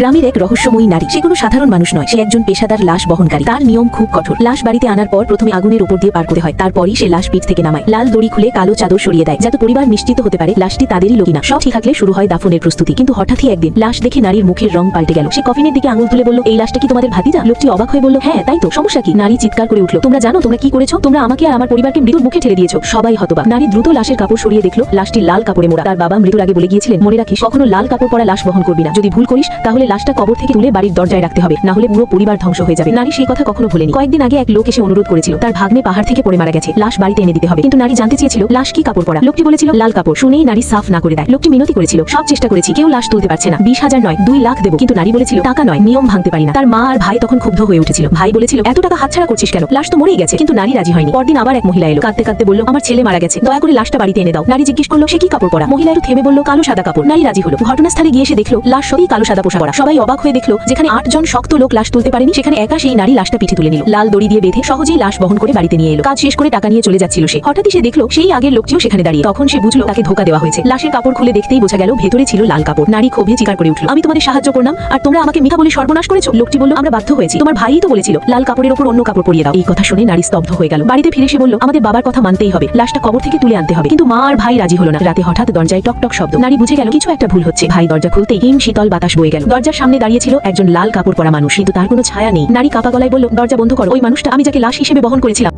গ্রামের এক রহস্যময়ী নারী, সে কোনো সাধারণ মানুষ নয়, সে একজন পেশাদার লাশ বহনকারী। তার নিয়ম খুব কঠোর। লাশ বাড়িতে আনার পর প্রথমে আগুনের উপর দিয়ে পার করতে হয়, তারপরই সে লাশ পিঠ থেকে নামায়। লাল দড়ি খুলে কালো চাদর সরিয়ে দেয়, যাতে পরিবার নিশ্চিত হতে পারে লাশটি তাদেরই লোক না। সব ঠিক থাকলে শুরু হয় দাফনের প্রস্তুতি। কিন্তু হঠাৎই একদিন লাশ দেখে নারীর মুখের রং পাল্টে গেল। সে কফিনের দিকে আঙুল তুলে বলল, এই লাশটা কি তোমাদের ভাতিজা? লোকটি অবাক হয়ে বলল, হ্যাঁ তাই তো, সমস্যা কি? নারী চিৎকার করে উঠল, তোমরা জানো তোমরা কি করেছো? তোমরা আমাকে আর আমার পরিবারকে মৃত্যুর মুখে ঠেলে দিয়েছো। সবাই হতবাক। নারী দ্রুত লাশের কাপড় সরিয়ে দেখলো লাশটি লাল কাপড়ে মোড়া। তার বাবা মৃত্যুর আগে বলে গিয়েছিলেন, মনে রাখিস কখনো লাল কাপড় পরা লাশ বহন করবি না। যদি ভুল করিস তাহলে লাশটা কবর থেকে তুলে বাড়ির দরজায় রাখতে হবে, না হলে পুরো পরিবার ধ্বংস হয়ে যাবে। নারী সেই কথা কখনো ভুলেনি। কয়েকদিন আগে এক লোক এসে অনুরোধ করেছিল, তার ভাগ্নে পাহাড় থেকে পড়ে মারা গেছে, লাশ বাড়িতে এনে দিতে হবে। কিন্তু নারী জানতে চেয়েছিল লাশ কি কাপড় পরা। লোকটি বলেছিল লাল কাপড়। শুনেই নারী সাফ না করে দেয়। লোকটি মিনতি করেছিল, সব চেষ্টা করেছি, কেউ লাশ তুলতে পারছে না। 20,000 নয় 2 লাখ দেবো। কিন্তু নারী বলেছিল, টাকা নয়, নিয়ম ভাঙতে পারি না। তার মা আর ভাই তখন ক্ষুব্ধ হয়ে উঠেছিল। ভাই বলেছিল, এত টাকা হাতছাড়া করছিস কেন? লাশ তো মরেই গেছে। কিন্তু নারী রাজি হয়নি। পরদিন আবার এক মহিলা এলো, কাঁদতে কাঁদতে বলল, আমার ছেলে মারা গেছে, দয়া করে লাশটা বাড়িতে এনে দাও। নারী জিজ্ঞেস করলো, সে কি কাপড় পরা? মহিলা একটু থেমে বলল, কালো সাদা কাপড়। নারী রাজি হলো। ঘটনাস্থলে গিয়ে সে দেখলো লাশ সত্যি কালো সাদা পোশাক পরা। সবাই অবাক হয়ে দেখলো, যেখানে 8 জন শক্ত লোক লাশ তুলতে পারেনি, সেখানে একা সেই নারী লাশটা পিঠে তুলে নিল। লাল দড়ি দিয়ে বেঁধে সহজেই লাশ বহন করে বাড়িতে নিয়ে এলো। কাজ শেষ করে টাকা নিয়ে চলে যাচ্ছিল সে। হঠাৎই সে দেখলো সেই আগের লোকটিও সেখানে দাঁড়িয়ে। তখন সে বুঝলো তাকে ধোকা দেওয়া হয়েছে। লাশের কাপড় খুলে দেখতেই বোঝা গেল ভেতরে ছিল লাল কাপড়। নারী ক্ষোভে চিৎকার করে উঠল, আমি তোমাদের সাহায্য করলাম আর তোমরা আমাকে মিথ্যা বলে সর্বনাশ করেছো। লোকটি বলল, আমরা বাধ্য হয়েছি, তোমার ভাইই তো বলেছিল লাল কাপড়ের উপর অন্য কাপড় পরিয়ে দাও। এই কথা শুনে নারী স্তব্ধ হয়ে গেল। বাড়িতে ফিরে সে বলল, আমাদের বাবার কথা মানতেই হবে, লাশটা কবর থেকে তুলে আনতে হবে। কিন্তু মা আর ভাই রাজি হলো না। রাতে হঠাৎ দরজায় টক টক শব্দ। নারী বুঝে গেল কিছু একটা ভুল হচ্ছে। ভাই দরজা খুলতেই হিম শীতল বাতাস বয়ে গেল। দরজার সামনে দাঁড়িয়ে ছিল একজন লাল কাপড় পরা মানুষ, কিন্তু তার কোনো ছায়া নেই। নারী কাপা গলায় বলল, দরজা বন্ধ করো, ওই মানুষটা আমি যাকে লাশ হিসেবে বহন করেছিলাম।